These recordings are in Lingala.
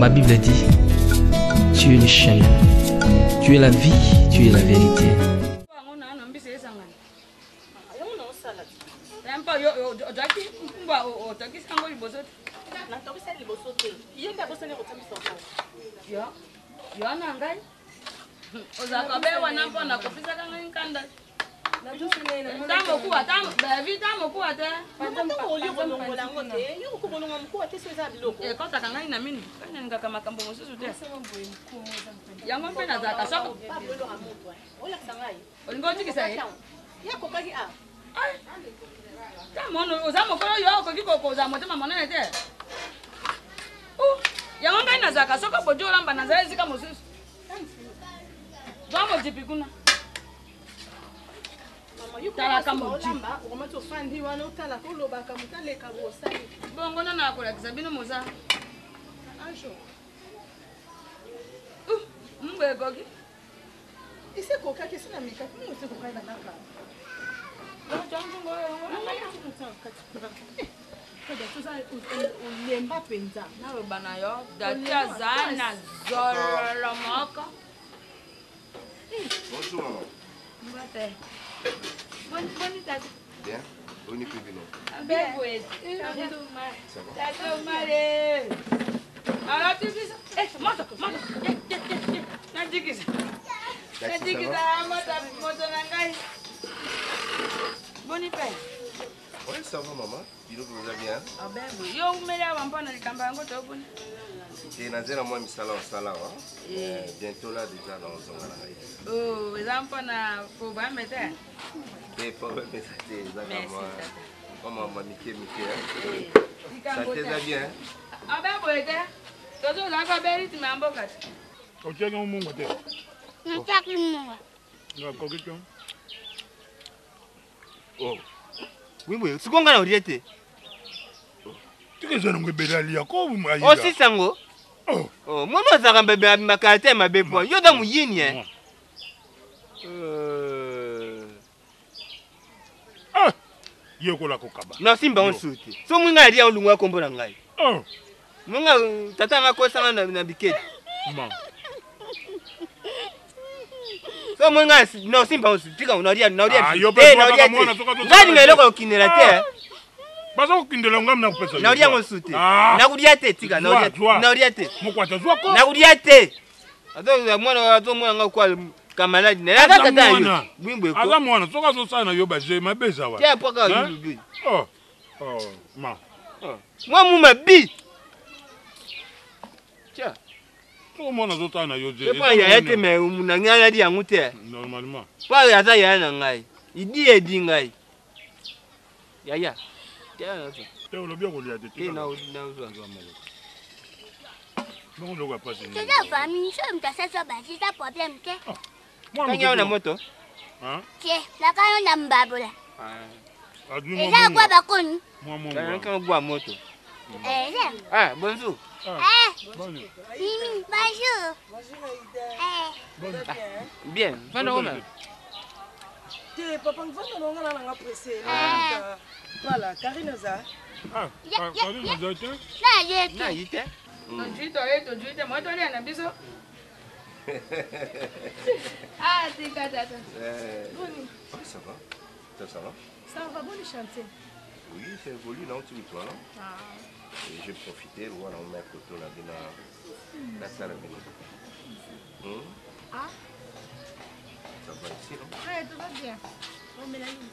Ma Bible dit, tu es le chemin, tu es la vie, tu es la vérité. Bonjour maman. Bien. On est plus venu. Oui, ça va maman. Tu nous vas bien? Ah ben oui. Yo, mais là, on va pas Et Nazera moi misala wasala wa. Bientôt là déjà dans Zongala. Oh, les enfants na pour pas mettre. Et pas mettre ça moi. Maman m'a niqué. Ça te va bien? Ah ben oui, toto na ka beri ti mambo kat. O tiens mon mon côté. Non, ça qui moi. Non, coquille. Oh. Oui, c'est qu'on a orienté. Tu es un homme belali à quoi vous m'avez Oh, c'est sango. Oh, moi, moi, ça va ma caractère, ma bébé. Yo, dans mon yin, ah, yo ko la kokaba. non, simba on souti. So mun ga dia olungwa kombo na ngai. Oh, mun ga tata nga ko sanga na biket. ma. So mun ga no simba on souti. Tika unaria Ah, yo te pe na ngani ngelo ko kinela te. Baza ko kindela ngam na kupesa. Na uria on souti. Na kudia te tika na uria te. Mokwata zwa ko. Na kudia te. Ato mwana nga kwa kamaladi na tata yo. Bwimbe ko. Aza mwana soka so sana yo ba je mabeza wa. Te poka yulu. Oh. Oh, ma. Moi mu mabi. Tiens. So mwana so sana yo je. C'est pas ya te me na ngala di yangu te. Normalement. Pas ya ta ya na ngai. Idi edi ngai. Ya. Te o lobia ko lia te. Na uzo anzo amalo. Non lo pas passer. C'est la famille, je me casse ça, c'est ça problème, tu sais. Moi, Kanya na moto. Hein? Tiens, la caille on a mbabula. Et ça quoi ba kon? Moi mon. Kanya gwa moto. J'aime. Ah, bonjour. Bonne. Mimi, bonjour. Bien. Fana ona. Te papa ngvana ngana na ngapressé. Voilà, Karine za. Ah, Karine na zote. Na yite. Tujuite moto ile na biso. Ah, tika tata. Ça va? Ça va? Ça va bon chanter. Oui, c'est évolué dans tout le temps. Et j'ai profité, voilà, on met à côté la salle à venir. Ah? Ça va ici, non? Ouais, tout va bien. On met la ligne.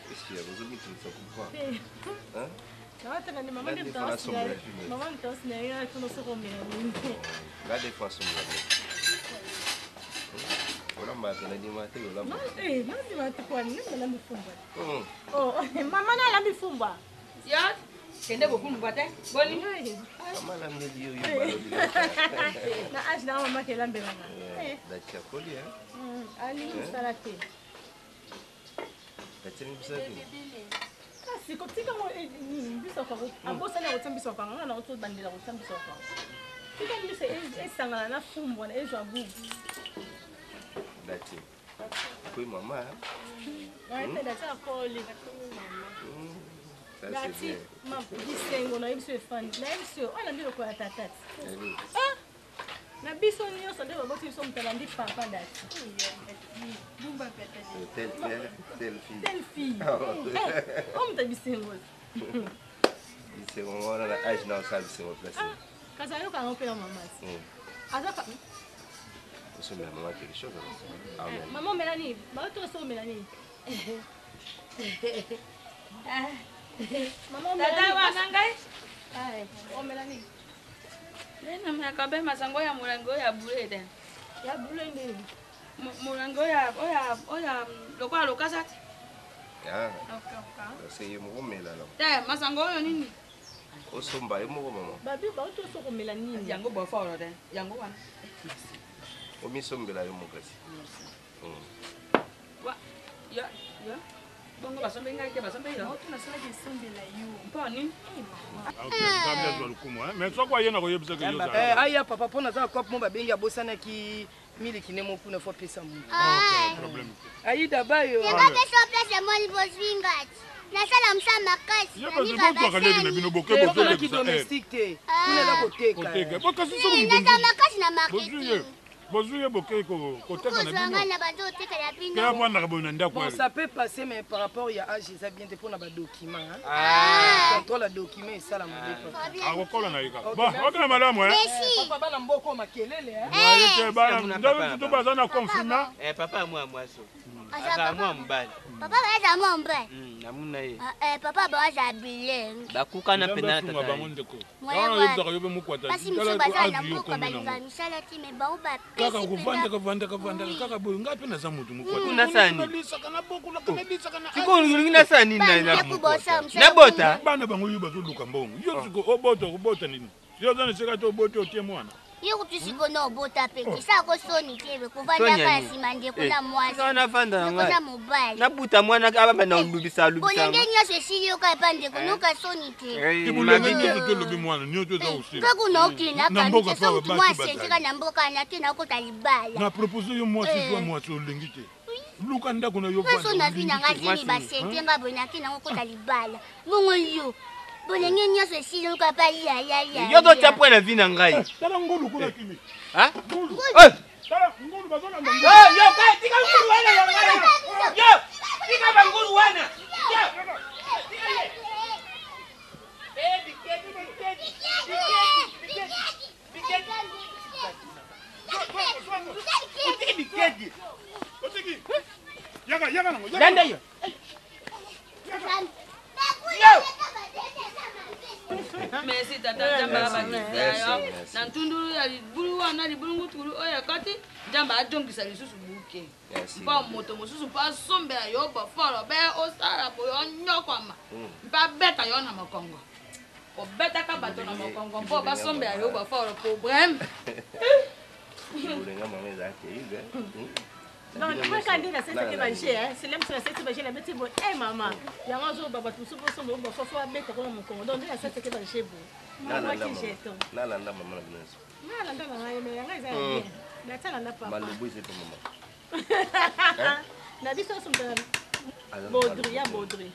Qu'est-ce qu'il y a? Vous avez tout ça pour quoi? Hein? Maman de La défense, voilà, ma maman na la mifumba. Ya, kende bokumba te. Boni. Maman la midi yo Na age na maman ke lambe mama. Dacha koli Ali salate. Dacha ni bisabi. Si kotika mo biso ko abosa na otambisa ko ngana na otso bandela ko tambisa ko. Tika mbise esangana na fumbo na ejo abubu. Dacha. Oui, maman. Ouais, t'as d'accord pour les maman. Ça, c'est bien. Ma petite on a eu ce fan. Là, on a dit quoi à ta tête. Ah! Na biso nyo so de baboti so mtalandi papa dati. Bumba Telle fille. Telle fille. On m'a bisengo. C'est on a l'âge dans ça c'est mon place. Kaza yo ka ngopela maman. Azaka. C'est ma maman quelque chose. Maman Mélanie, ba to so Mélanie. Maman Tata wana ngai? Ai, oh Mélanie. Lena makabe masango ya mulango ya bulede. Ya bulende. Mulango ya oya lokwa lokasati. Ah. Okay. C'est mon mère là. Te masango yo nini? Osomba et mon maman. Babi ba to so ko Mélanie. Yango bo foro de. Yango wana. Omisombela yo mokasi. Wa ya. Bongo basombe ngai ke basombe yo. Tu na sala ke sombela yo. Mponi? Mais so kwa yena ko yebisa ke yo za. Aya papa pona za kwa mo babengi abosana ki miliki ne mo kuna fo pesa mu. Ah. Problème. Ayi dabayo. Nga ke so place mo ni boswingati. Na sala msama kasi. Ya ba zo kwa kale na bino boke Ko boke ki domestique te. Kuna la koteka. Koteka. Bakasi so mu. Na makasi na marketing. Bozuye boke ko koteka na bino. Na bazo teka ya bino. Kaya bwana ka bona ndako. Bon, ça peut passer, mais par rapport à âge, ça bien te prendre un document. Contrôle le document et ça la monnaie. Ah, kokola na yika. Bon, ok na malamu Papa bana mboko makelele hein. Bana ndawe tu baza na confirmer. Papa moi so. Aka moi mbali. Papa baza mo mbali. Namuna ye. Papa baza bileng. Bakuka na pena tata. Bamondeko. Wana yoza yobe mukwata. Basi mso baza na mboko balinga misala ti me ba uba. Kaka kuvanda kaka boyo ngapi na za mutu mukwata. Kuna sani. Kana boku la kana bisa kana. Siko ngina sani na mukwata. Na bota. Bana bango yuba to luka mbongo. Yo siko obota nini? Yo zana sika to obota otie mwana. Yo kutusiko no bota peki. Sa ko soni tebe kuvanda kasi mande kuna mwazi. Kana vanda nga. Kuna mobile. Na buta mwana aba na lubisa. Bolenge nyo sesili yo ka pande kunuka soni te. Ibulenge nyo to lobi mwana nyo to za usili. Kako na okina ka so mwa sentika na mboka na kina ko talibala. Na proposer yo mwa si mwa so lengite. Luka ndako na yo vanda. So na vina ngazini ba sentenga bona kina ko talibala. Mongo yo. Bolenge nyo sesili yo ka pa ya. Yo to tapwe na vina ngai. Tala ngolu kuna kimi. Ha? Tala ngolu bazona ngolu. Yo kai tika ngulu wana yo ngala. Yo tika bangulu wana. Yo. Merci tata jamba bakisa na ntunduru ya libulu wana libulu ngutulu oya kati jamba ajongisa lisusu buke mpa moto mosusu mpa sombe ya yo bafolo be osala boyo nyokwama mpa beta yo na mokongo obetaka bato na mokongo mpo basombe ya yo bafolo problème. Non, tu peux quand dire c'est que manger hein, c'est même sur cette manger la petite bonne. Eh maman, il y a un jour baba tout souvent son bon faut mettre comme mon con. Donc dire c'est que manger bon. Maman qui jette. La maman la bien. La maman mais yanga za bien. La tala na papa. Malubu c'est pour maman. Na biso son Baudry, ya Baudry.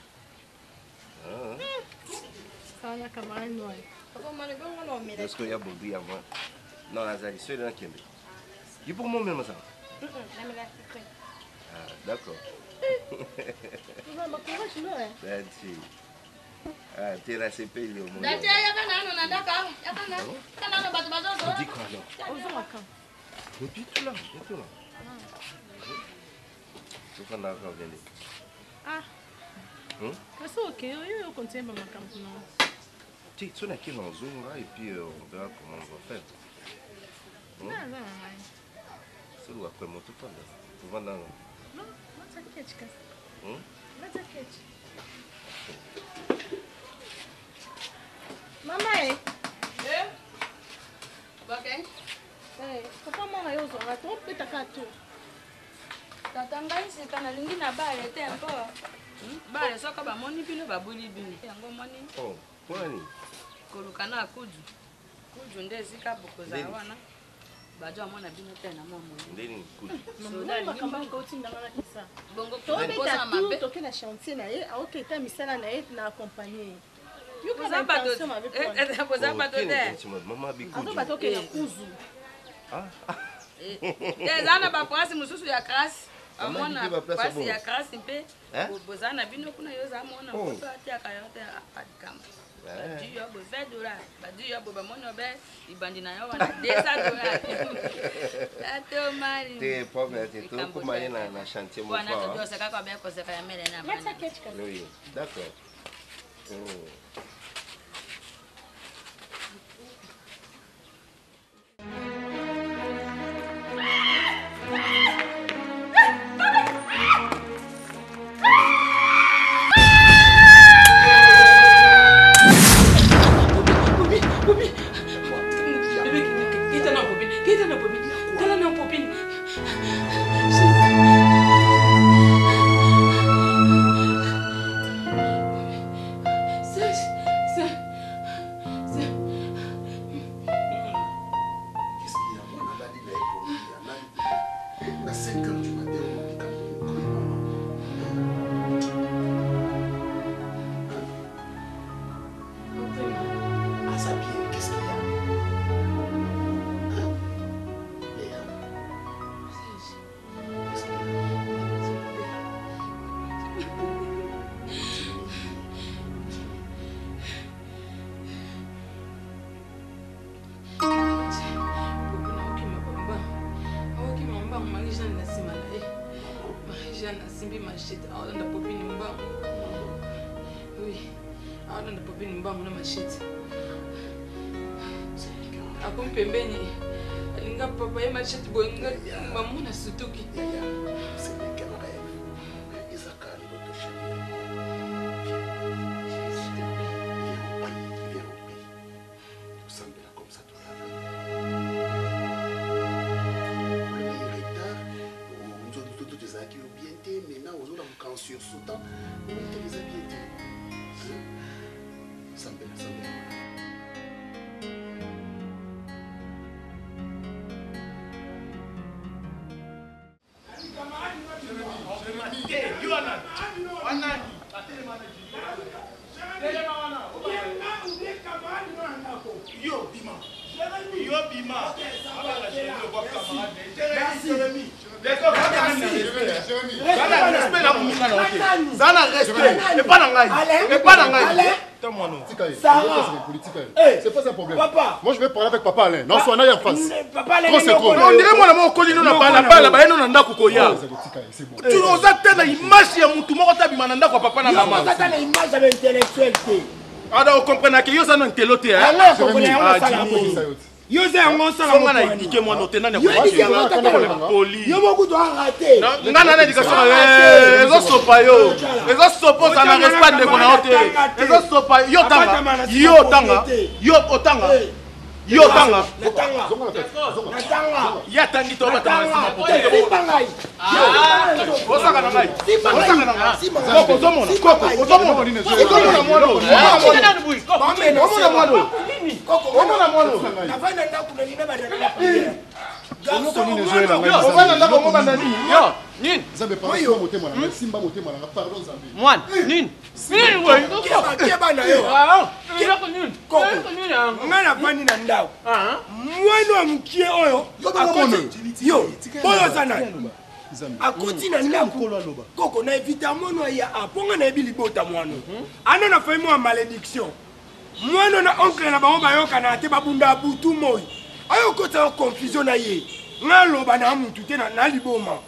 Ça na kama noy. Papa mane bon on met. Est-ce qu'il y a Baudry avant? Non, Azali, c'est dans Kembe. Il pour moi même ça. Ah, d'accord. Ah, tu es la CP, il est au monde. Tu dis quoi alors? Depuis tout là, tout là. Tu prends d'accord, venez. Ah. C'est ok, on continue ma campagne. Tu es qui dans Zoom là et puis on verra comment on va faire. Non. C'est où après mon tout le temps là. Tu vas dans. Non, c'est quelque chose. C'est quelque chose. Maman, ok. Papa mama yo zo rato peta kato. Tata ngai sika na lingi na bare te mpo. Bare soka ba moni bino ba buli bino. Yango moni. Oh, kwani? Koluka na kuju. Kuju nde sika bokoza wana. bajo amona bino te na mwa mwa ndeni kuti soda makamba ngotindanga na kisa bongo tobeta tout toke na chantier na ye aoketa misala na ye na accompagner Poza bato te. Mama bikuju. Bato ke na kuzu. Zana ba place mususu ya kasi. Amona place ya kasi mpe. Bozana bino kuna yo za mona foto ati akayote akama. Badiyo bo $20. Badiyo bo mona be ibandi na yo wana $200. Ato mari. Te pauvre te to kuma ina na chantier mo. Bwana to dosa kaka be ko seka ya mele na mama. Oui, d'accord. C'est pas un problème. Papa. Moi je vais parler avec papa Alain. Non, soit en face. Papa Alain. Trop c'est trop. On dirait moi mon colino na bala bala ba eno nanda kukoya. C'est bon. Tu nous as tena image ya mutu moko tabi mananda kwa papa na mama. Tu as une image intellectuelle. Alors on comprend que yo ça non teloté hein. Alors on connaît on ça la yo c'est un ça la mona indiquer moi no tenana yo poli. Yo beaucoup doit rater. Ngana na éducation ezo sopa yo. Ezo sopa ça na respect de kona hote. Ezo sopa yo tanga. Yo tanga. Yo otanga. Yo tanga. Natanga. Ya tangi to bata masima po. Osaka na ngai. Osaka na ngai. Koko zomona. Koko zomona nini? Koko na mwana. Kina na bui. Koko na mwana. Koko na mwana. Navana ndaku na nina badala. Mwana ndako ngoma ndani. Yo, nini? Zambe pas motema na simba motema na pardon Zambe. Mwana, nini? Nini wewe? Kiba na yo. Kiba nini? Koko nini? Ngana fani na ndao. Mwana mkie oyo. Yo, boyo sana. Akuti na ndako. Koko na evita mono ya aponga na ebili bota mwana. Ana na fami wa malédiction. Mwana na oncle na bango bayoka na te babunda butu moyi. Ayo kota confusion na ye. Ngaloba na mutu te na liboma.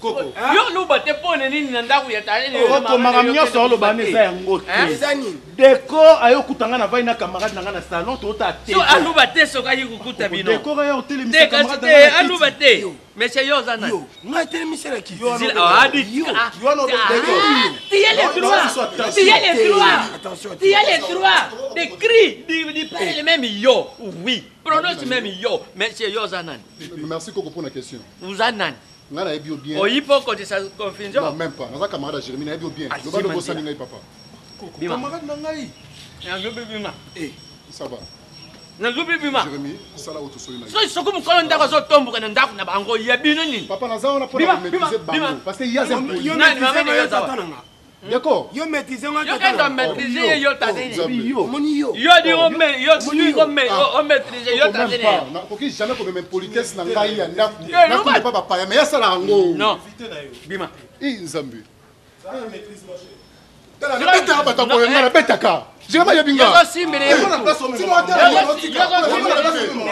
Koko. Yo loba te pone nini na ndaku ya tale. Koko magamnyo so loba nesa yango te. Ezani. Deko ayo kutanga na vai na camarade na na salon to ta te. So aluba te so kayi kukuta bino. Deko ya hotel mi camarade na aluba te. Monsieur Yozana. Yo, nga tele misera ki. Yo no Tu as les droits. Tu as les droits. Tu as les droits. Des cris, du parler même yo. Oui. Prononce même yo. Monsieur Yozana. Merci Koko pour la question. Vous anan. Nga na ebio bien. O yipo ko de sa confusion. Non, même pas. Nga camarade Jérémy na ebio bien. Le balo bossa ngai papa. Camarade na ngai. Yango bibima. Ça va. nazubi bima Jérémy sala auto solina so soko mukolo ndako zo tombuka na ndako na bango ya bino nini papa na zao na pona maîtriser bango parce que il y a un yo maîtriser yo d'accord yo maîtriser ngo yo quand maîtriser yo tazeni yo moni yo yo di o me yo ni ko me o maîtriser yo tazeni na koki jamais comme même politesse na ngai ya ndako na ko pas papa mais ya sala ngo non bima nzambi tala na beta ba ta ko ngala beta ka Jérémy yebinga yo simbele yo na place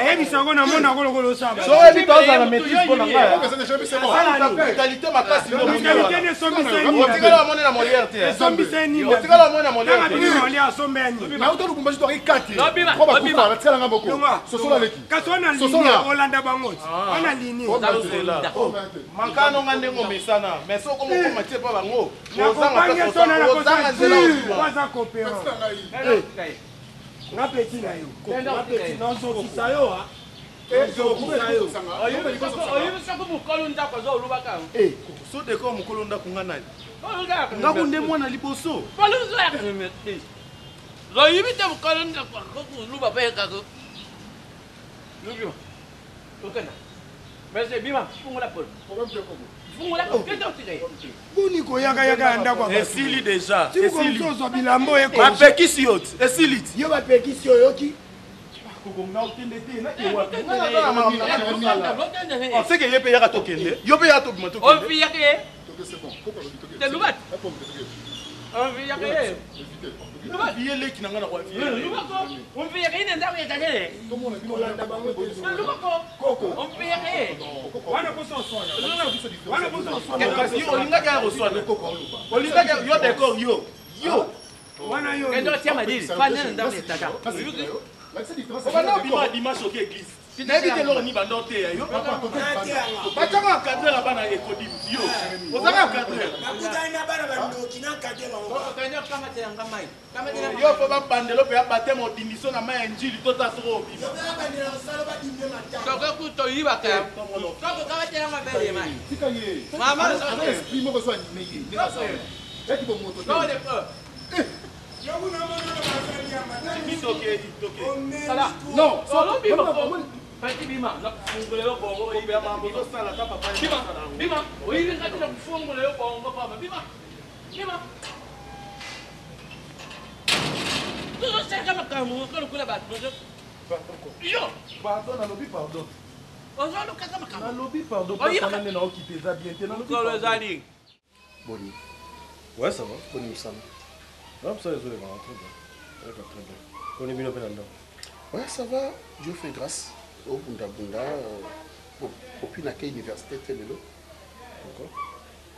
eh bisango na mona kolokolo saba so ebi toza na maîtrise pour nga qualité makasi no mo tigala mona na molière te sombi seni tigala mona na molière te molière sombeni na auto lubumbaji to ikati no bima ko ba kufa na tsela ngamboko sosola leki kasona linia olanda bango ona linia mankano ngande ngomesana mais so ko mo matie pa bango ozanga nzela waza kopera nga peti na yo nga peti na zo kisayo ha zo kisayo oyibi soko mukolo ndako zo olubaka so de ko mukolo ndako nga nani nga kunde mwana liboso poluzo ya kemete zo yibi te mukolo ndako ko luba pe kako lubima okena merci bima fungola pol fungola ko keto tire boni ko yaka ndako esili déjà esili zo bilambo e ko bapekisi yote esili yo bapekisi yoki c'est que yepe yaka tokende yo pe ya to bima tokende on fi yake te lubat on fi yake biye leki nanga na kwa on fi yake ina ndawe kagere koko on fi yake wana poso sona kasi yo olinga ka roswana olinga ka yo d'accord yo wana yo kendo tia madili fanya ndawe tata obana bima dimanche oke église nayebi te loko ni bando te yo bacaka encadre na bana ekodi yo ozaka encadre yo fo babandelo mpe ya bateme odindiso na mai ya njili tota soko obima non solo Pati bima, na kufungula yo bongo ko ibe mambo zo sala ta papa. Bima, o ibe ngati na kufungula yo bongo papa. Bima. Tudo chega makamu, ko kula ba. Yo, pardon na lobi pardon. Ozo lo kaka makamu. Na lobi pardon parce qu'on est na occupé ça bien te na lobi. Ko lo zali. Boni. Ouais, ça va. Boni msana. Non, ça désolé, va rentrer bien. Très bien. On est bien au Pénanda. Ouais, ça va. Dieu fait grâce. Au Bunda, au Pinaka Université Télélo.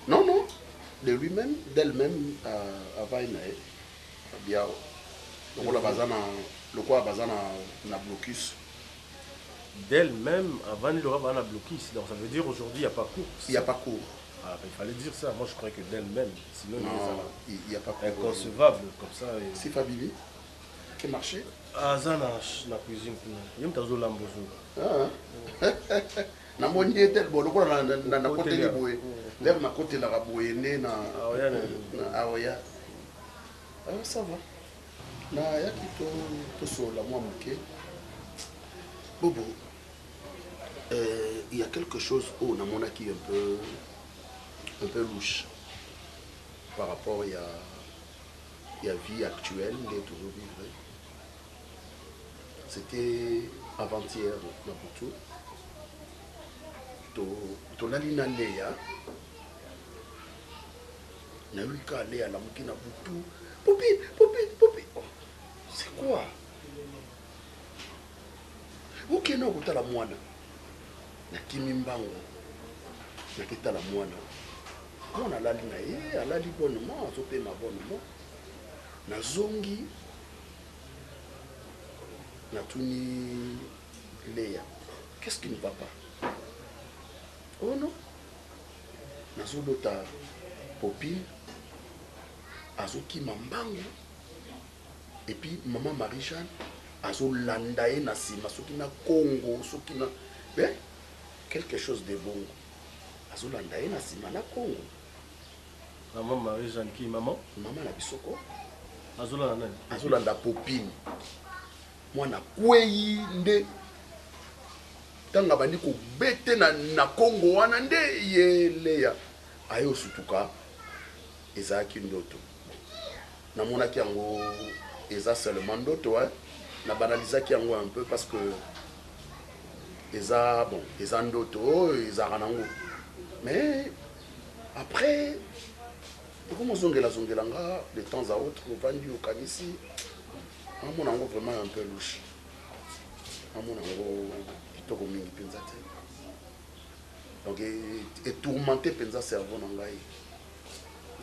Non, de lui-même, d'elle-même, à Vainae. Bien, le bazana, le quoi bazana na blocus. D'elle-même, avant il aura un blocus. Donc ça veut dire aujourd'hui il n'y a pas cours. Il n'y a pas cours. Ah, il fallait dire ça. Moi je croyais que d'elle-même, sinon il n'y a pas cours. Inconcevable comme ça. C'est Fabibi qui marchait. Ah, ça na cuisine. Il y a un lambozo. Ah, na moni était bon. Donc na côté de boé. Lève na côté la boé né na aoya. Ah, ça va. Na ya qui to so la moi moké. Bobo. Il y a quelque chose où na mona qui un peu louche par rapport à la vie actuelle, il est toujours vivre. C'était avant-hier, Maputo. Tonalina Léa. Naouika Léa, la moukina Boutou. Popi. C'est quoi? Ok, non, vous la moine. Na Kimimbango. Na kita la moine. On a la ligne, elle a dit bonnement, on a fait ma bonnement. Na zongi. Natuni Léa. Qu'est-ce qui ne va pas? Oh non. Nazolota Popi. Azoki Mambango. Et puis maman Marie-Jeanne. Azolandae Nasima. Soki na Congo. Soki na. Ben, quelque chose de bon. Azolandae Nasima na Congo. Maman Marie-Jeanne qui maman? Maman la Bisoko. Azolanda Azolanda Popine. mwana kwei nde tanga bandi ko bete na Congo wana nde yeleya ayo sutuka ezaki ndoto namonaki yango eza seulement ndoto na banalizaki yango un peu parce que eza bon eza ndoto eza ranango mais après comment zongela nga de temps à autre vandi au kanisi amona yango vraiment un peu louche amona yango kitoko mingi penza te donc et tourmenté penza cerveau na ngai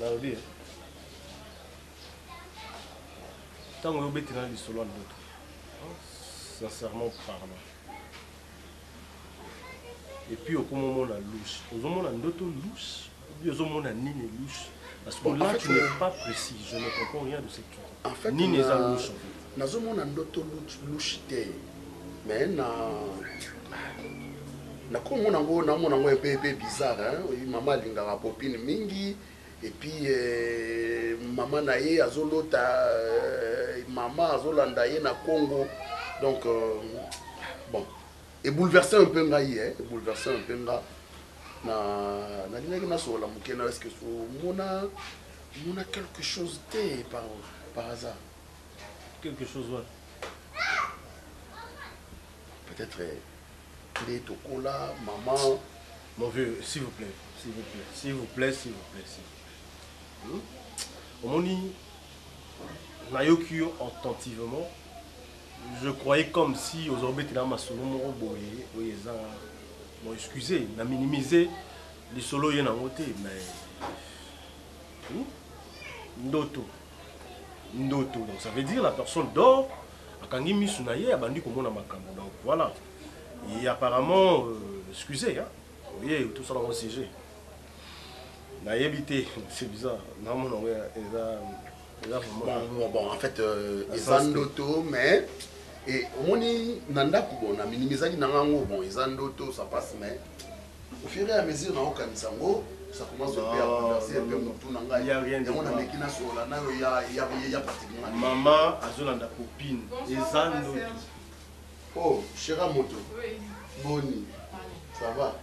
naobi tant que obeti na lisolo ndoto sincèrement parlant et puis au moment la louche aux moments ndoto louche ou bien aux moments nini louche parce que bon, là tu n'es pas précis, je ne comprends rien de ce que tu dis. En fait, nini eza louche en fait nazomona ndoto louche te mais na komona ngo namona ngo un peu bizarre hein maman lingaka popine mingi et puis maman na ye azolota maman azolanda ye na Congo donc bon et bouleversé un peu ngai hein bouleversé un peu nga na lingi na sola mukena est-ce que mona quelque chose te par hasard quelque chose ouais peut-être les tokola maman mon vieux s'il vous plaît omoni nayoki yo attentivement je croyais comme si aujourd'hui tu as ma solo moko boye oui ça bon excusez na minimiser les solo yena ngote mais ndoto donc ça veut dire la personne dort akangi misu na ye abandi komona makambo donc voilà et apparemment excusez hein oui tout ça dans le sujet na yebité c'est bizarre non mon ouais bon en fait ezandoto mais et omoni nanda ko na minimiser na ngango bon ezandoto ça passe mais au fur et à mesure na okanisango ça commence à bouleverser un peu tout nanga il y a rien de on a mekina sola na il y a pratiquement maman azolanda copine ezandoto oh chéra moto boni ça va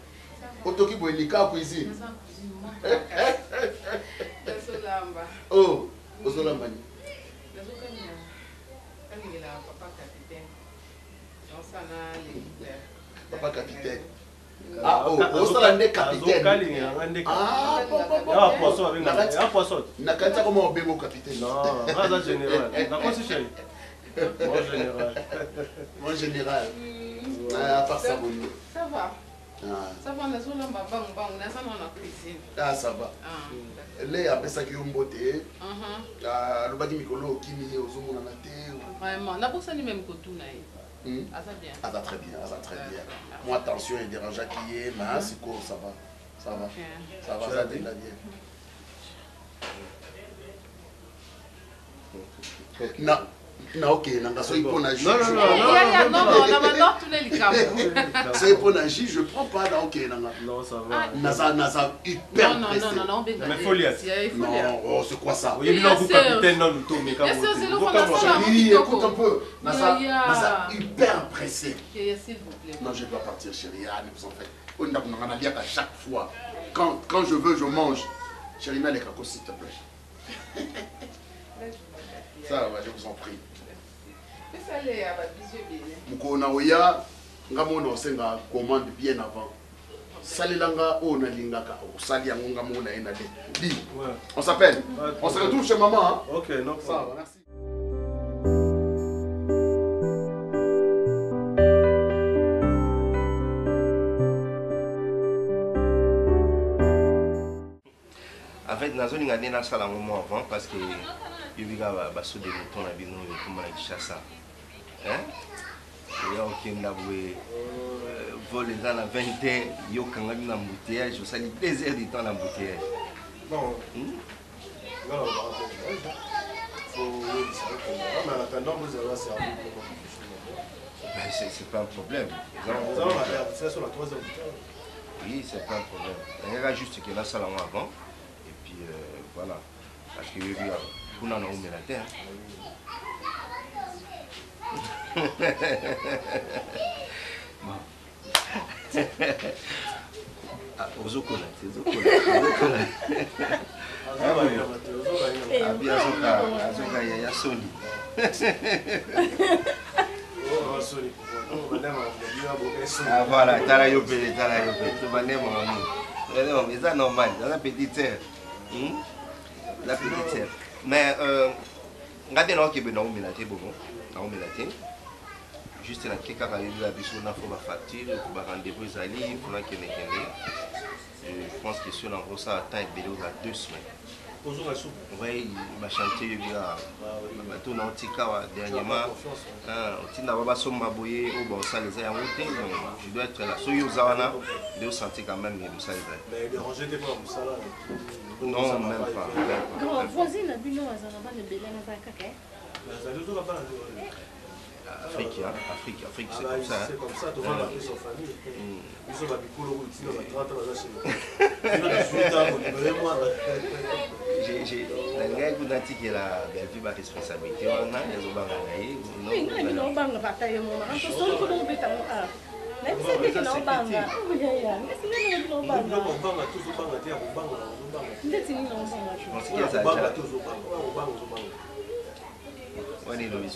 otoki boenika cuisine oh ozolamba ni papa capitaine ah oh ozolande capitaine ah poisson nakanta comment obengo capitaine non raza général nakosi chéri mon général à part ça bon ça va ça va na solo mbaba mbang na sana na cuisine ah ça va les apesa ki mbote lobaki mikolo kimi ozomona na te vraiment na pour ça ni même kotuna ye ça bien ça très bien moi attention et dérangeant qui est mais c'est cool ça va ça déjà bien non ok nanga so ipona jus non na tous les likambo c'est ipona jus je prends pas dans ok nanga non ça va nasa hyper pressé non mais folie non oh c'est quoi ça oui non vous capitaine non tout mais quand écoute un peu nasa hyper pressé s'il vous plaît non je dois partir chérie ne vous en faites on a bien qu'à chaque fois quand je veux je mange chérie mais les cacos s'il te plaît ça va je vous en prie mukona oya ngamo na osenga commande bien avant salelanga o na lingaka osali yango ngamo na ena de on s'appelle on se retrouve chez maman hein? OK non ça va merci en fait nazoni ngane na sala mo avant parce que yobiga baso de ton na bino comme la chasse hein ya okenda bwe vol dans la 20 yo kanga na embouteillage ça li 2 heures de temps l'embouteillage non non mais en attendant vous allez servir c'est pas un problème c'est sur la 3e oui c'est pas un problème il y a juste que la salle avant et puis voilà parce que yobiga kuna na umela terre Ozokola, azoka ya soni. Voilà, t'as la yopé. Tu vas naître mon amour. Mais ça normal, dans la petite sœur. La petite sœur. Mais regardez là qui est dans le mélaté, juste dans quelques cas, il y a besoin de facture, pour rendez-vous les alliés, pour la qu'il je pense que sur l'envoi ça attend et bélo à 2 semaines. Oui, il m'a chanté, il a tout dans Tika dernièrement. Il n'a pas son maboyé ou bon ça les a montés. Je dois être là. Soyez aux Zawana, je dois sentir quand même que ça les a. Mais déranger des fois, ça là. Non, même pas. Grand voisin a bu non à Zanaba de Bélé dans un caca. Afrique, c'est comme ça. C'est comme ça, tu vas appeler son famille. Ils sont habitués au routine, on va 30 ans là chez j'ai la guerre qui a dit que la belle responsabilité, on a des obanganaïs. Oui, non, banga bataille mon mari. On se retrouve dans le béton. Même si c'est non banga. Oui, mais c'est non banga. Non, banga tous banga tiens, banga. Ndeti ni non banga. Je pense qu'il y a ça. Banga tous banga. On est dans les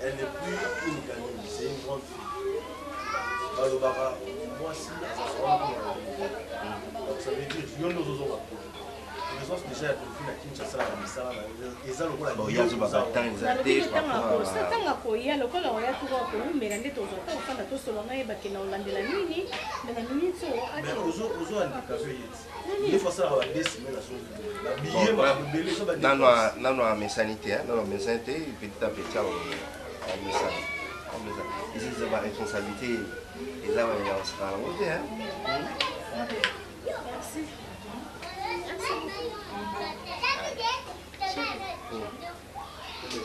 Elle n'est plus une gamine, c'est une grande fille. Moi, si, donc ça veut dire que nous avons déjà dans la mésanité, petit à petit, ici c'est ma responsabilité, et là on sera à la hauteur. Merci.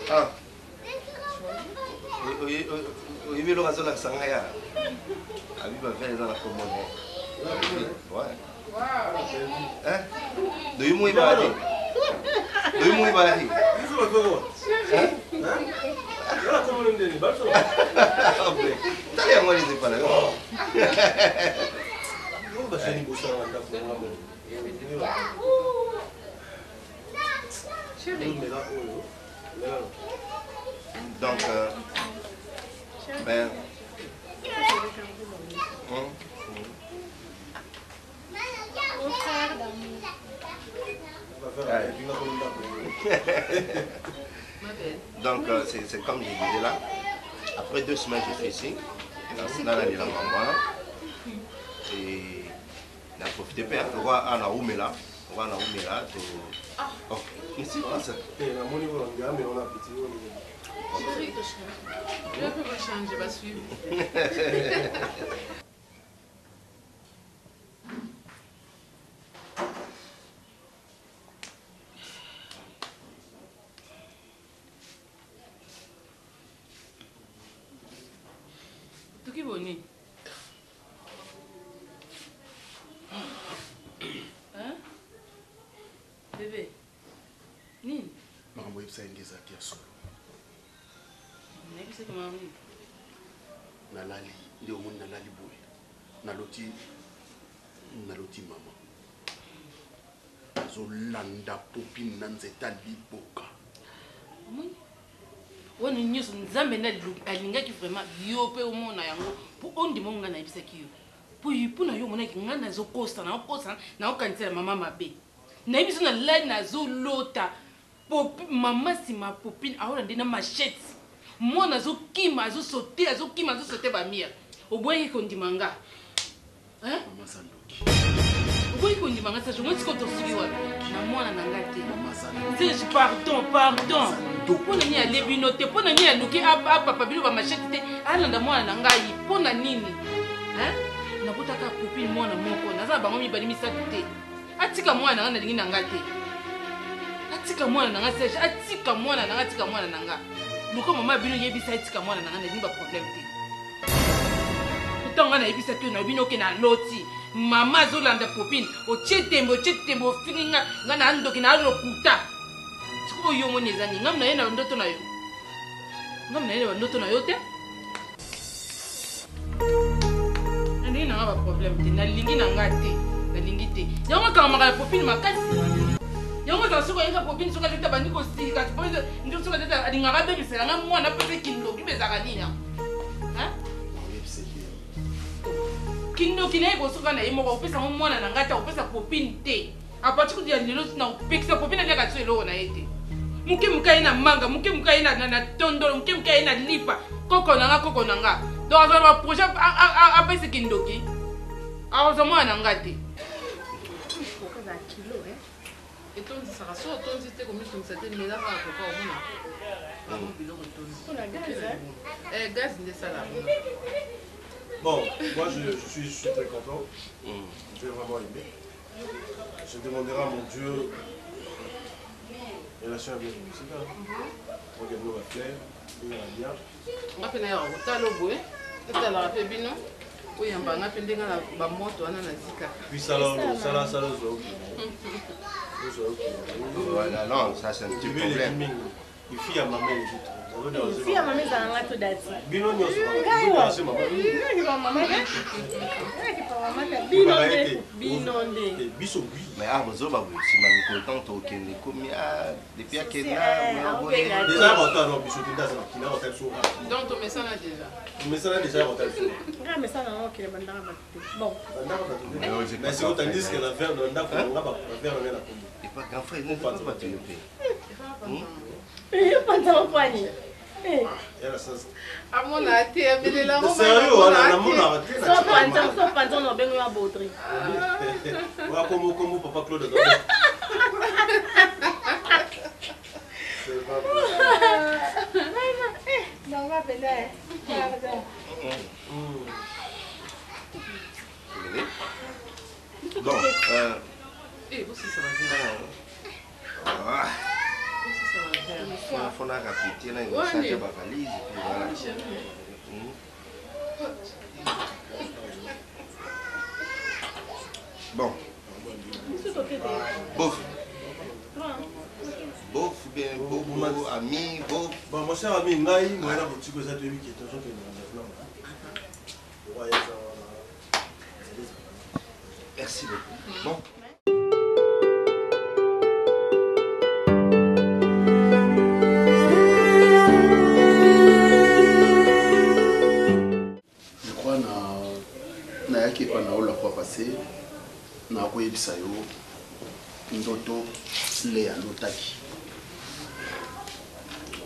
Ah, oui, le réseau de la Sangaya. Abi va faire dans la commune. Ouais. Hein? Do you move body? Do you move body? T'as moi les pas là. Donc, ben, donc c'est comme je disais là, après 2 semaines je suis ici, dans la ville de maman, et on a profité de on va à Naoumela, oh, mais c'est pas ça. Chérie, je peux pas changer, je vais suivre. Tuki boni. Hein? Bébé. Nini? Maman yebisa ngeza kia solo. Nayebisa ke mama. Nalali, ndio moni nalali boye. Naloti mama. Zolanda popine na nzeta liboka. Moni. Woni nyuso nzambe na alingaki vraiment yo pe omona yango po ondimo nga na yebisa ki yo. Po na yo mona ki nga na zo kosta na okanisa mama mabe. Na yebisa na lali na zo lota. Maman si ma popine a hollandé na machette. Moi na zo kima zo sauter ba mia. Oboye ko ndimanga. Hein? Maman Sandoki. Oboye ko ndimanga sa je ngoti ko to sibiwa. Na mwana na ngate. Maman Sandoki. Pardon. Pona ni alebi note, pona ni aluki papa bilo ba machette te. Alanda mwana na ngai, pona nini? Hein? Na botaka popine mwana moko, na za bango mi bali misatu te. Atika mwana na lingi na ngate. Atika mwana nanga Serge, atika mwana nanga. Luka mama bino yebisa atika mwana nanga na nimba problème te. Utanga na yebisa tu na bino ke na loti. Mama zolanda popine, o chetembo fininga ngana andoki na lokuta. Siko yo moni ezani, ngamna yena ndoto na yo. Ngamna yena ndoto na yo te. Ani na ngaba problème te, na lingi na ngate, na lingi te. Yango kama maka popine makasi. Yango za soko yenga popine soka teta bandiko sika tipoizo ndio soka teta adingaka be bisela nga mwana pese kindo kibezaka nini hein kindo kinaye ko soka na yemo ko pesa mwana na ngata opesa popine te apati kudia lelo na pekisa popine na katso elo na ete muke ina manga muke ina na tondolo muke ina lipa koko na nga donc azana projet a pesa kindo ki awaza mwana ngate ko za kilo et on dit ça rassure on dit comme une certaine mais là va pourquoi on a on a gaz de ça là. Bon, moi je suis très content. J'ai vraiment aimé. Je demanderai à mon Dieu relation avec le musique. Regarde-nous la fleur, il va bien. On a fait un talo boé, c'est la fait bino. Oui, on va appeler la moto ana nazika. Puis ça là voilà, non, ça c'est un petit problème. Il fit à ma mère. Il fit à ma mère dans la date. Bino nyos. Mais ah, vous avez vu, si ma content au Kenya, comme depuis à Kenya, déjà retard non, biso tinda ça qui n'a pas tel soir. Donc ton message là déjà. Ton message là déjà retard soir. Ah mais ça non, OK, bandara battu. Bon. Mais c'est autant dire que la faire dans ndako on va faire on est là. Et pas grand frère, ne pas battre le pays. Il pas dans poignet. À mon athée, mais là, on sérieux, on a mon athée. Sauf pendant nos bengo à Baudry. Voilà comment papa Claude. Non, va pédale. Bon, eh, vous ça va. Faut la rappeler, là, il va changer ma valise, et puis voilà. Bon. Bof. Bof, bien, bof, ami, bof. Bon, mon cher ami, Naï, moi, là, tu peux être lui qui est toujours Merci beaucoup. Bon. nayaki epa na ola fois passé nakoyebisa yo ndoto le alotaki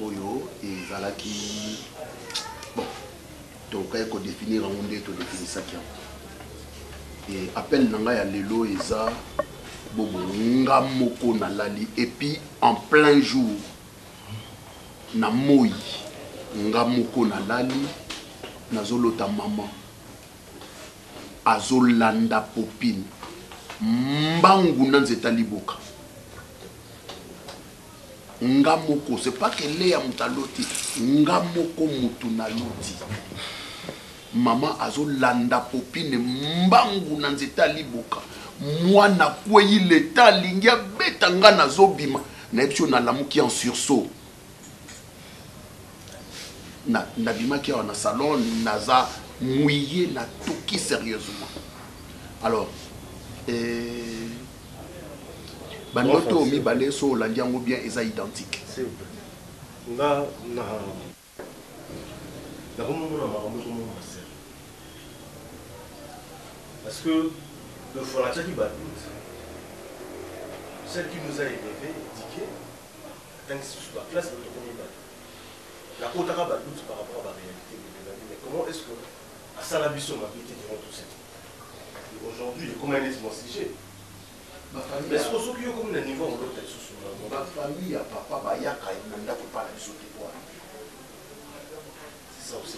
oyo ezalaki bon tokai kodéfinir yango nde todefinisaki yango appel na ngai ya lelo eza bobo nga moko nalali epuis en plein jour na moi nga moko nalali nazolota mama azolanda popine mbangu na nzeta liboka nga moko c'est pas que le ya mutaloti nga moko mutu naloti maman azolanda popine mbangu na nzeta liboka mwana kwei leta lingia betanga na zobima na epsio na lamuki en sursaut na bima ki na salon naza mouillé na toki sérieusement alors bandoto mibale so olandi yango bien eza identique na parce que le Fonatia qui bat celle qui nous a élevé, éduqué, tant que sur la classe de l'autonomie la Kotara bat par rapport à la réalité de la vie. Mais comment est-ce que à Salabiso m'a été durant tout ça? Aujourd'hui, comment est-ce mon sujet? Mais est-ce que ce qui est comme le niveau où l'autre est sous ma famille, papa, Bayaka, il n'a pas la sauter quoi.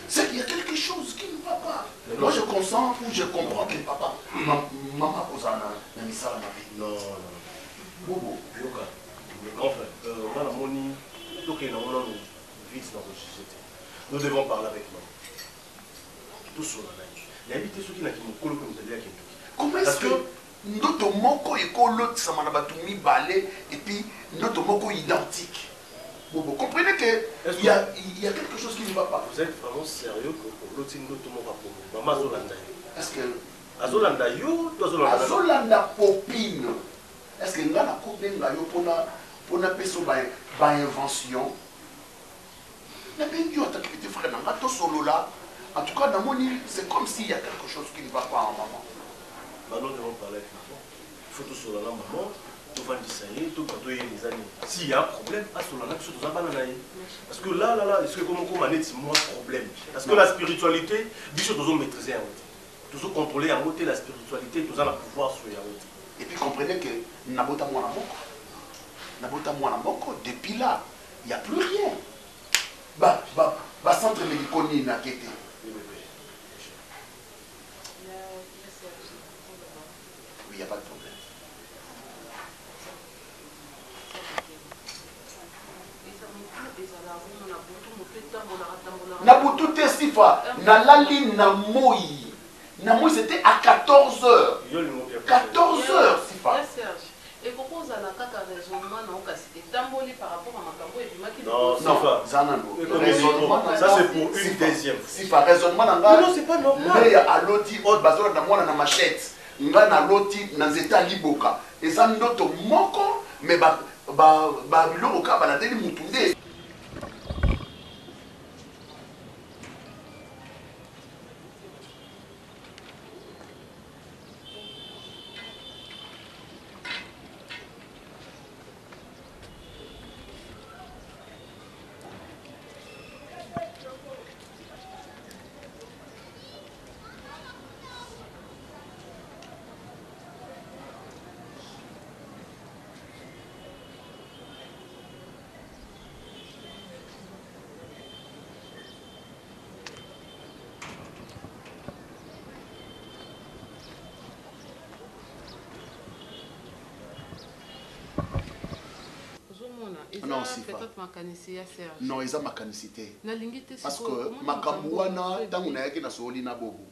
C'est qu'il y a quelque chose qui ne va pas. Moi je consens ou je comprends que papa, maman pose un message à ma vie. Non, non. Bobo, Yoka, le grand frère, on a la monnaie, donc il y a vite dans notre société. Nous devons parler avec nous. Tout sur la ligne. Il y a invité ceux qui n'ont pas de colo comme tu dis. Comment est-ce que notre moko est l'autre, ça m'a battu balai et puis notre moko identique? Vous comprenez qu'il y a quelque chose qui ne va pas. Vous êtes vraiment sérieux pour l'autre maman Zolanda? Est-ce que Azolanda yo Azolanda popine? Est-ce que nga na copine nga yo pour na peso ba invention? Na ben yo ta petit frère nga to solo là. En tout cas dans mon île, c'est comme s'il y a quelque chose qui ne va pas en maman. Maintenant nous devons parler avec maman. Il faut tout solo là maman. S'il y a un problème, parce que là, est-ce que comment on est moi problème? Parce que la spiritualité, nous devons maîtriser un côté. Nous devons contrôler un côté la spiritualité, nous allons pouvoir sur un côté. Et puis comprenez que Nabota Mwanamoko, depuis là, il n'y a plus rien. Centre médical n'a qu'était. Oui, il n'y a pas de problème. Nabutu Testifa, Nalali Namoui. Namoui c'était à 14h. 14h, Sifa. Et pourquoi vous avez un raisonnement par rapport à ma cambo et du non, ça c'est pour une deuxième. Sifa, raisonnement non, c'est pas normal. Mais à l'autre, on bazola na mwana na machette. Nga na l'autre, na zeta liboka. Et ça ndoto moko, mais biloko ka na deli mutunde. Non, c'est pas. Non, ils ont ma canicité. Parce que ma cambouana, tant qu'on a eu na soli na bobo,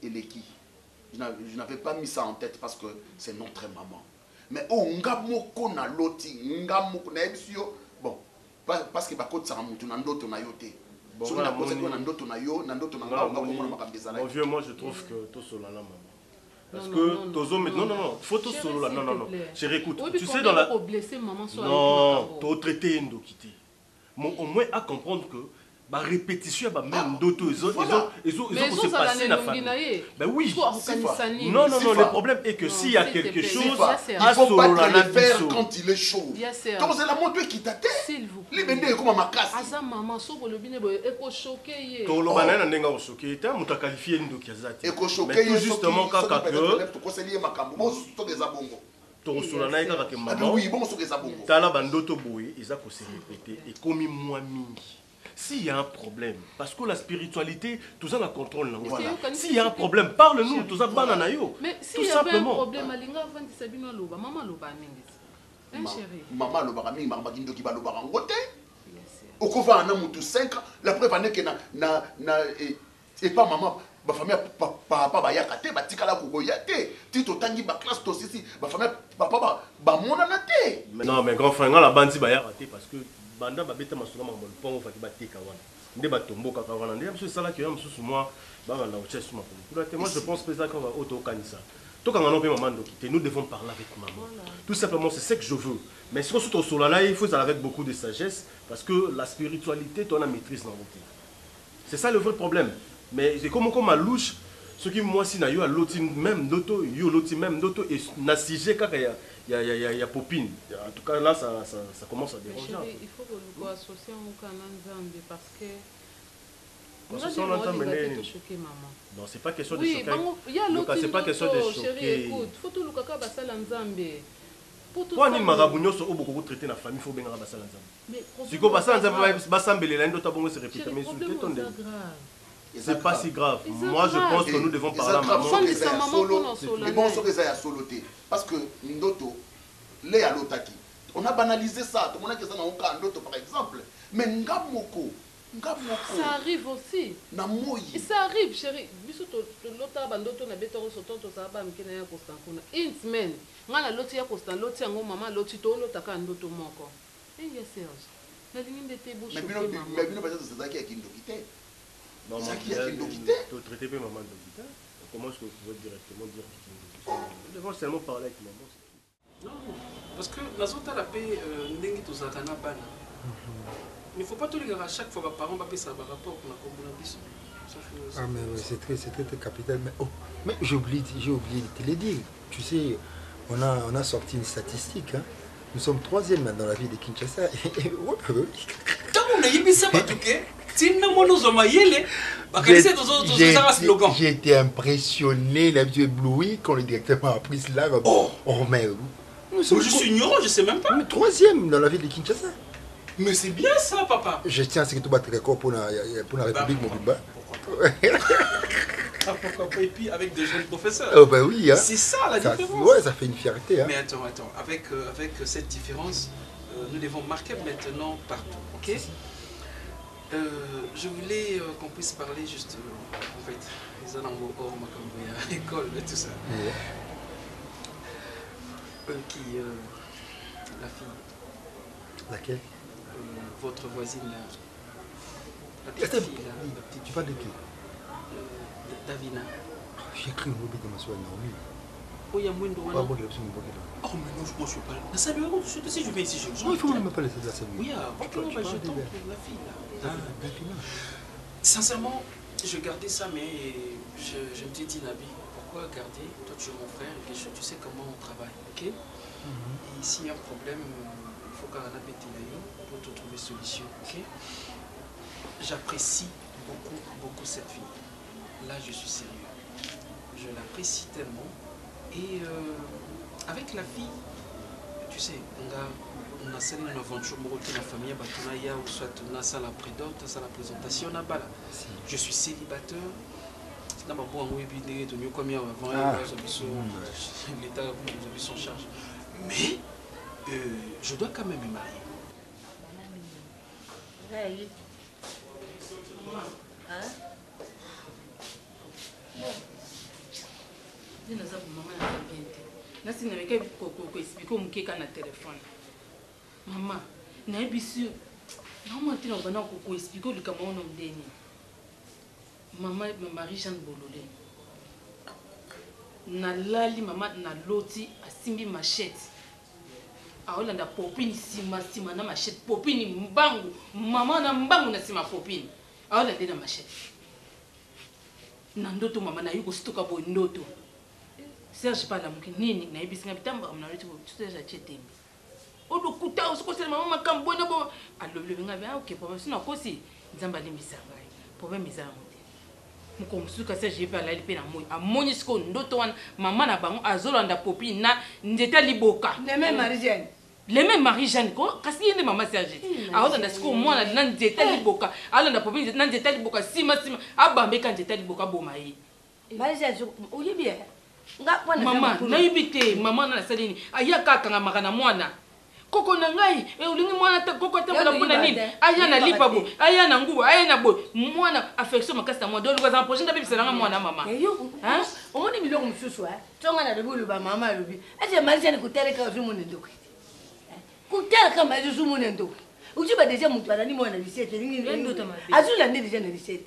et les qui, je n'avais pas mis ça en tête parce que c'est notre maman. Mais oh, ngamoko na loti, ngamoko na ebsio, bon, parce que bakot ça ramutu na ndoto na yote. Bon, mon vieux, moi je trouve que tout cela là, maman. Parce que Tozo non, non, photo solo là, non, chérie, écoute, tu sais dans la... Non, tu as traité une dokiti. Au moins à comprendre que la répétition, même d'autres, ils ont se passer dans la famille. Ben oui, non, le problème est que s'il y a quelque chose, il ne faut pas te le faire quand il est chaud. Quand c'est la montre qui t'attend, les béné comme ma casse. Asa maman, so le bine éco choqué. Tout le banana n'enga au choqué, tu as qualifié une dokiazati. Éco choqué, mais tout justement quand tu conseilles ma cambo, tu des abongo. Ton solana est quand maman. Oui, bon, sur des abongo. T'as la bandoto boui, ils ont se répéter et comme moi mingi. S'il y a un problème, parce que la spiritualité, tout ça la contrôle. Voilà. S'il y a un problème, parle-nous, tout ça banana yo. Mais s'il y a un problème, Alinga avant de s'abîmer l'oba, maman l'oba mingi. Chérie. Maman l'oba mingi, maman gindo qui va l'oba rangote. Au couvent un homme ou tout 5 ans, la preuve en est que et pas maman ba famille papa ba yakate ba tikala ko boyate tito tangi ba classe to sisi ba famille papa ba mona na te. Non mais grand frère la bandi ba yakate parce que banda ba beta masuna mambo pongo fa ki ba tika wana nde ba tombo ka wana nde monsieur sala ki monsieur moi ba na recherche ma pour moi je pense que ça qu'on va auto kanisa to quand on peut maman donc nous devons parler avec maman tout simplement c'est ce que je veux mais si on se trouve là il faut aller avec beaucoup de sagesse parce que la spiritualité toi la maîtrise dans votre. C'est ça le vrai problème. Mais c'est comme à louche, ce qui moi si na yo à l'autre même d'auto, yo l'autre même d'auto et na sigé quand il y a popine. En tout cas là ça commence à déranger. Il faut que nous associons au Kananzambe parce que non, c'est pas question de choquer. C'est pas question de choquer. Écoute, faut tout le caca basala nzambe. Pour ni marabunyo so beaucoup traiter la famille faut bien basala nzambe. Si ko basala nzambe basambele la ndo tabongo se répéter mais insulter ton dé. C'est pas si grave. Moi je pense que nous devons parler à maman. Et bon so que ça ya soloté parce que ndoto le ya lotaki. On a banalisé ça, tout le monde a dit ça dans un ndoto par exemple. Mais ngamoko ça arrive aussi. Et ça arrive, chérie. Biso to lota bandoto na beto so tonto sa ba mkena ya Constant kuna. In semaine, ngala loti ya Constant, loti yango mama loti to lota ka ndoto moko. Et ya Serge. Na linginde te bouche. Mais bino peut-être c'est ça qui a kindokité. Non, ça qui a kindokité. To traiter pas maman ndokité. Comment est-ce que vous pouvez directement dire kindokité? Nous devons seulement parler avec maman. Non, parce que nazota la paix ndengi to zakana bana. Il ne faut pas tout les gars à chaque fois que les parents vont ça par rapport à la. Ah mais c'est très capital. Mais, oh, mais j'ai oublié de te le dire. Tu sais, on a sorti une statistique. Hein. Nous sommes 3e dans la ville de Kinshasa. J'ai été impressionné, ébloui quand le directeur m'a appris cela. Oh mais je suis ignorant, je ne sais même pas. 3e dans la ville de Kinshasa. Mais c'est bien ça, papa. Je tiens à ce que tu battes d'accord pour la République, mon bébé. Pourquoi pas? Et puis avec des jeunes professeurs. Oh ben oui. Hein. C'est ça la différence. Ouais, ça fait une fierté. Hein. Mais attends. Avec cette différence, nous devons marquer maintenant partout. Ok? Je voulais qu'on puisse parler juste, en fait, les animaux hors à l'école et tout ça. Qui, la fille. Laquelle? Votre voisine là. La petite fille là. Tu parles de qui? Davina. J'ai écrit une mobile de ma soeur Naomi. Oh, il y a moins de one. Oh, mais non, je ne suis pas là. La salut, si je vais ici, je. Non, il faut même pas laisser de la salut. Oui, je tombe pour la fille là. Davina. Sincèrement, je gardais ça, mais je me dis, Nabi, pourquoi garder? Toi, tu es mon frère, et tu sais comment on travaille, ok? Et s'il y a un problème, il faut qu'on ait pour te trouver solution, ok? J'apprécie beaucoup cette fille. Là, je suis sérieux. Je l'apprécie tellement. Et avec la fille, tu sais, on a scène une aventure de la famille, ou soit on a ça la présentation, je suis célibataire. L'État nous a son charge. Mais je dois quand même me marier. Maman, na ebisu na monte na bana ko expliquer le comment on ndeni. Maman Marie Jeanne Bololé. Na lali maman na loti asimbi machette. Aolanda popini sima na machette popini mbangu maman na mbangu na sima popini. Aolanda na machette. Na ndoto maman na yuko stoka bo ndoto. Serge pas la mukini na ebisinga bitamba na loti ko tuteja chetembi. Odo kuta usikosela mama makambo na bo alobele ngabe OK problème sina kosi nzamba limisanga problème ezala mote muko musuka sa j'ai pas la lipe na moi amoni siko ndoto wana mama na bango azolanda popi na ndeta liboka les mêmes Marie-Jeanne ko kasi yende mama Serge azolanda siko mwana na ndeta liboka alanda popi na ndeta liboka sima abambe ka ndeta liboka bomayi Marie-Jeanne oye bien mama na yibite mama na salini aya kaka nga makana mwana koko na ngai olingi mwana ta koko ta mona pona nini aya na lipa bo aya na nguba aya na bo mwana affection makasi na mwana dolo kwa projet ndabi biselanga mwana mama hein omoni biloko mususu tonga na lebulu ba mama lobi ese malisa ni kuteleka zumune ndoko kuteleka mazu zumune ndoko ujiba deja mutu ala ni mwana 17 lingi azula ndi deja na 17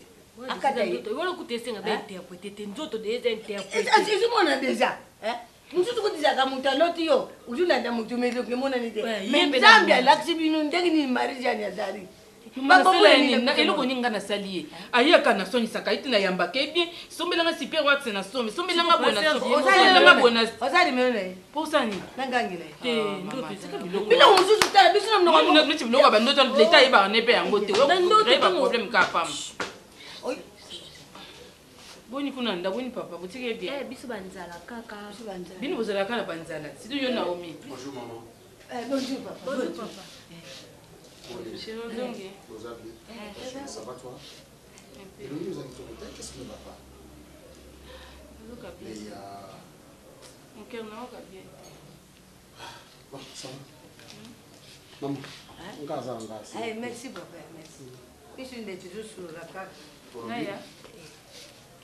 akata ndoto wala kutesenga ba interpréter ndoto deja interpréter asi mwana deja Mususu kutiza kamuta loti yo ujulanda mutu mezo kemona nite menzambia laksi binu ndenge ni marija ni azari Mbaba ni na eloko ninga na salier ayaka na soni sakaiti na yamba kebi sombelanga super wax na somi sombelanga bona sombelanga bona ozali mene posani nangangila ndoto sika biloko bila mususu tala biso na mnoko na nti biloko ba ndoto leta yeba nepe yango te ba problème ka pam Boni kuna nda boni papa botike bien biso banzala kaka biso banzala bino bozala kana banzala situ yo Naomi bonjour maman bonjour papa bonjour papa Chérie Dongue ça va toi et nous nous avons tourné qu'est-ce qui ne va pas mais il y a mon cœur n'a pas bien bon ça va maman ngaza ngaza merci papa merci biso ndete toujours sur la carte naya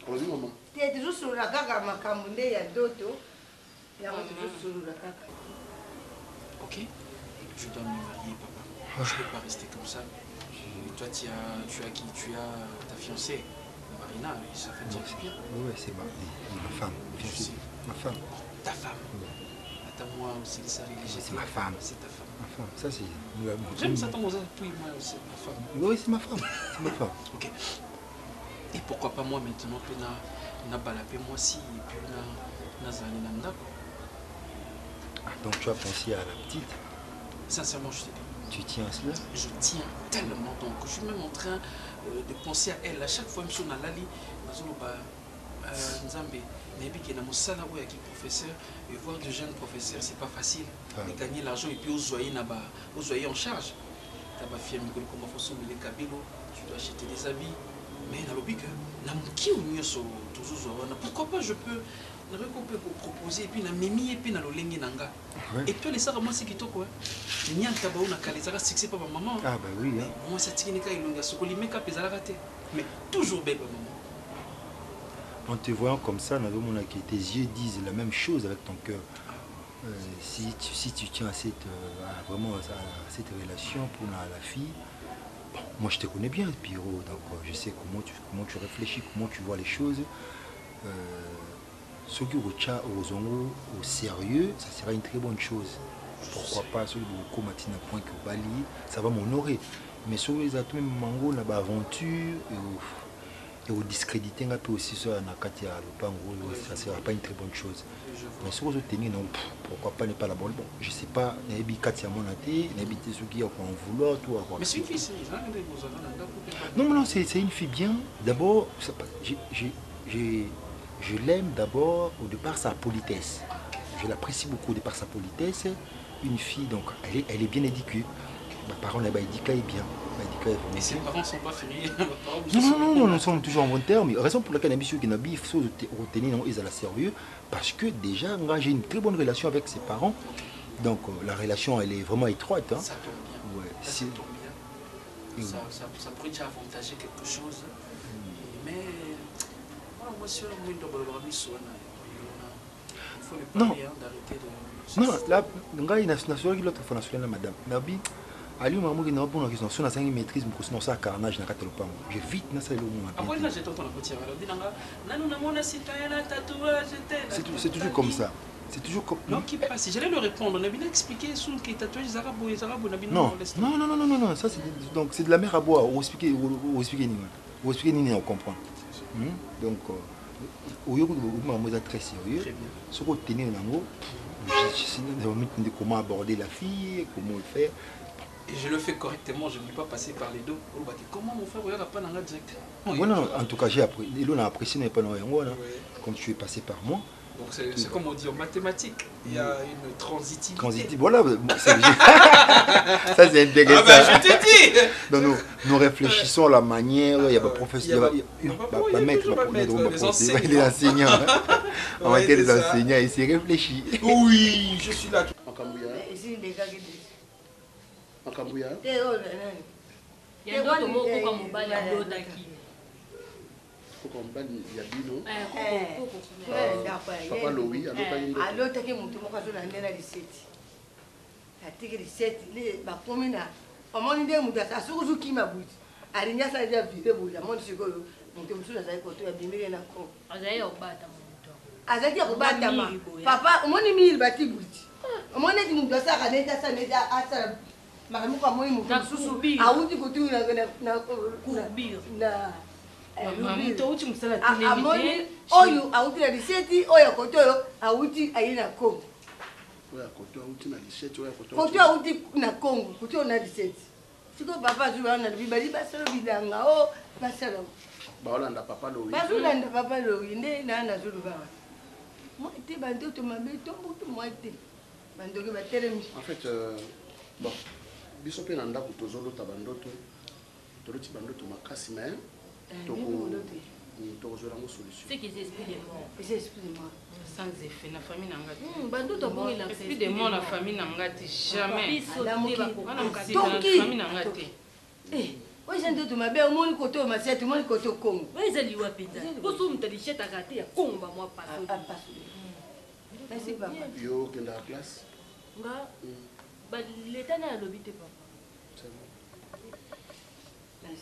Vas-y, maman. Tu es toujours sur la caca, ma camoude, il y a d'autres. Il y a toujours sur la caca. Ok, je dois me marier, papa. Je ne peux pas rester comme ça. Toi, tu as qui? Tu as ta fiancée, Marina, ça fait dire pire. Oui, c'est ma femme. Je sais. Ma femme. Ta femme. Attends-moi, c'est ça, c'est ma femme. C'est ta femme. Ma femme, ça c'est. J'aime ça, ton mot, puis moi, c'est ma femme. Oui, c'est ma femme. C'est ma femme. Ok. Et pourquoi pas moi maintenant, na balapé moi si, et puis na zali na ndako. Donc tu as pensé à la petite? Sincèrement, je te dis. Tu tiens à cela? Je tiens tellement, donc je suis même en train de penser à elle. À chaque fois, je suis dans l'ali, Nzambe, Nebi na mosala ou avec professeur, et voir de jeunes professeurs, c'est pas facile. De gagner l'argent et puis aux en charge. Tu as ma fille, comment faut soumettre les cabellos, tu dois acheter des habits. Mais pourquoi pas je peux proposer et puis na mimi et puis na lolengi nanga et puis les ça moi c'est kitoko ni antaba una kalizaka succès pas maman ah bah oui moi ça tikinika ilonga sokoli meka pezala raté mais toujours belle maman. En te voyant comme ça tes yeux disent la même chose avec ton cœur. Si tu tiens à cette vraiment à cette relation pour la fille. Moi je te connais bien Pierrot, donc je sais comment tu réfléchis, comment tu vois les choses. Ce qui au sérieux, ça sera une très bonne chose. Pourquoi pas ce que Matina point que Bali, ça va m'honorer. Mais sur les atouts mango la aventure et au discréditer un peu aussi ça Nakatia le pango, ça sera pas une très bonne chose. Mais sur les tenir non, pourquoi pas ne pas la bonne. Bon, je sais pas, n'habit Katia Monaté, n'habite ceux qui ont en vouloir tout avoir. Mais c'est une fille, c'est non, c'est une fille bien. D'abord, je l'aime d'abord au départ sa politesse. Je l'apprécie beaucoup au départ sa politesse. Une fille, donc, elle est bien éduquée. Mes parents là-bas, ils est bien. Et ses parents ne sont pas fériés. Non, nous sommes toujours en bon terme. La raison pour laquelle il faut retenir ils sont sérieux. Parce que déjà, j'ai une très bonne relation avec ses parents. Donc, la relation, elle est vraiment étroite. Hein. Ça tombe bien. Ouais, ça tombe bien. Ça pourrait déjà avantager quelque chose. Mais, moi, si on il faut lui parler d'arrêter de... Non, là, il y a l'autre fois, madame. Ali maman qui n'a pas une question, na sangi maîtrise mko sino ça carnage na katelo pango. Je vite na ça le moment. Après là j'étais en train de dire dinanga nanu na mona citoyen tatouage c'est toujours comme ça. C'est toujours comme non qui passe, j'allais le répondre, on a bien expliqué sur que tatouage arabo na bien non, ça c'est donc c'est de la mer à boire, ou expliquer ni on comprend. Donc au yoko maman est très sérieux. Ce qu'on tenir nango, je sais comment aborder la fille, comment le faire. Et je le fais correctement, je ne vais pas passer par les dos. Comment mon frère regarde pas dans la direct? Non, en tout cas, j'ai appris. Il a apprécié, n'est pas dans quand tu es passé par moi. Donc c'est comme on dit en mathématiques, il y a une transitivité. Transitivité, voilà, ça c'est intéressant. Ah ben je t'ai dit. Donc nous réfléchissons à la manière, il y a pas professeur, il y a pas maître, les enseignants. On va dire les enseignants, ils s'y réfléchissent. Oui, je suis là. makambo ya ya ndoto moko kwa mobali alotaki koko mobali ya bino papa Lowi alotaki motu moko azolandela liseti atiki liseti le bakomi na omoni nde motu asukuzukima buti alingi asaleli avide boye amoni sikoyo motu mosusu azali koto abimbeli na ko azali ya kobatama papa omoni mili bati buti omoni eti motu asalaka neti asala asala makambo kwa moi motu mosusu awuti kotu amoni oyo awuti na liseti oyo koto oyo awuti aye na kongo koto awuti na kongo koto na liseti siko papa azulana na bibali basalo bilanga o basalo baolanda papa Lowi bazolanda papa Lowi nde nana azolubawa moi te bandoto mabe tombutu moi te bandoki batelemi en fait bon biso pe na ndako tozolota bandoto toloti bandoto makasi mais tokozwela ngo solution c'est qu'ils esprit de mort les esprits de mort sans effet la famille n'a ngati bandoto bon il a esprit de mort la famille n'a ngati jamais la famille n'a ngati oui j'ai ndoto mabe omoni koto masete omoni koto kongo oui ezali wa pita poso mutalishet akate ya kongo ba mwa paso merci papa yo kenda la classe nga ba l'état na lobi te papa c'est bon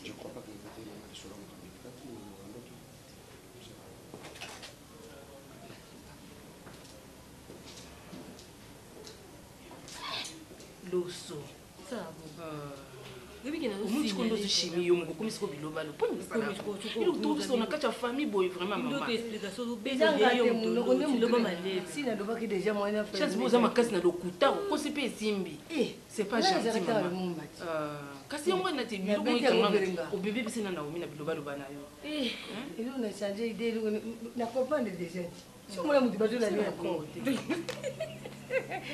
je crois pas que vous êtes dans la solon loso ça omuchikondo chimi yo moko komisiko bilobalo poni il autour son na kati ya famille boy vraiment maman sina lobaki déjà moyen faire chance boza makasi na lokuta ko sipe esimbi c'est pas gentil maman kasi yango na te biloko ikanga o bébé bisena na omi na bilobalo bana yo il on a changé idée na comprendre déjà si on a mutu bazo la bien encore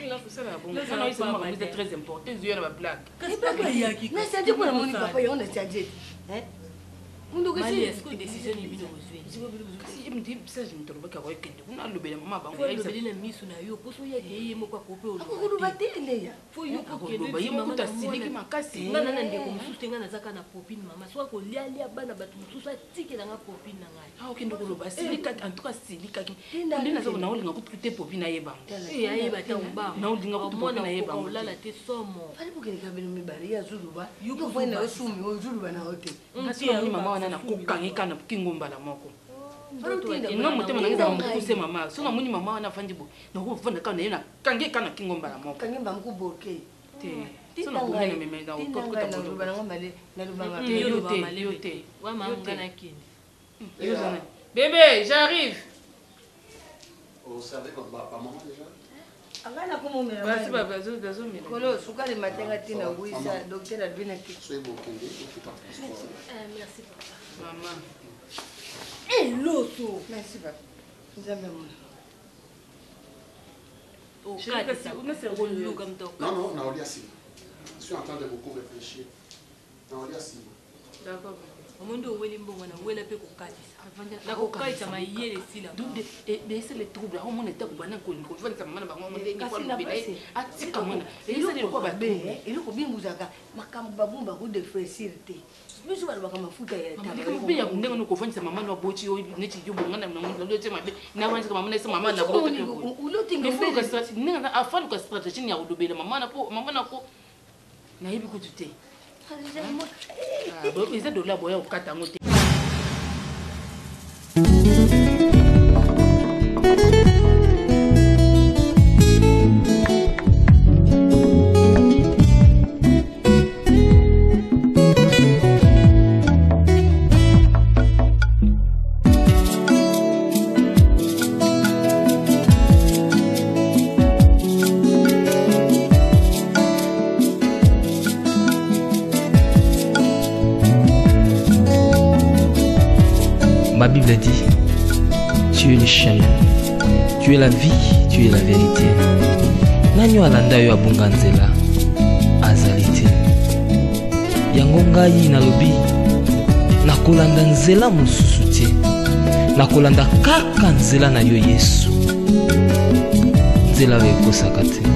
là c'est la bonne ça c'est vraiment très important yeux na ba blague kasi papa yaki na c'est pour mon papa on a changé hein mundo kasi est-ce que décision ni bino ozwi si me dit ça je me trouve ka ko kende kuna lobela mama bango ya lobela na misu na yo poso ya ke moko akope olo ko batele ya fo yo ko kende ba yimo kuta siliki makasi ngana na ndeko mususu ngana zaka na popine mama so ko lialia bana batu mususu atikela nga popine na ngai okende ko loba silika en tout cas silika ndina zo na olinga kutukite popine ayeba ayeba ta umba na olinga kutukite ayeba olala te somo fali bukele kabelo mibari ya zuluba yuko fana osumi ozuluba na hotel kasi mama wana na kokangika na kingomba la moko non motema nangiza mokuse mama so na moni mama wana fandi bo na ko fanda kana yena kangika na kingomba la moko kangimba mkuboke te so na ko na meme na ko ko ta bodo bana ngambale na lubanga yo te wa mama ngana kini yo zana bébé j'arrive au service comme papa maman déjà angana kumumira basi baba zo mira kolo sukali matenga tina wisa docteur albina ki soyez bon kende merci papa maman loso merci papa nzambe mona non non naolia sima je suis en train de beaucoup réfléchir naolia sima d'accord omondo oweli mbongo na wela pe kokatisa na kokatisa mayele sila donc mais c'est le trouble au monde est kubana ko ko fana sama bango monde ni kwa mbele atika mona elisa le kwa babe eloko bimbuzaka makambo babumba ko defresir te biso balo baka mafuta ya taba ko biya ndenge no ko fana mama no bochi yo neti yo bongana na ndo lote mabe na wanzi mama na mama na boto ulotinga ko strategie ninga afali ko strategie ya udobela mama na ko na hibi ko tute eza dola boya okata ngo te Ma Bible dit, tu es le chemin, tu es la vie, tu es la vérité. Nanyo alanda yo abunga nzela azali te. Yango ngai nalobi nakolanda nzela mosusu te. Nakolanda kaka nzela na yo Yesu. Nzela oyo ekosaka te.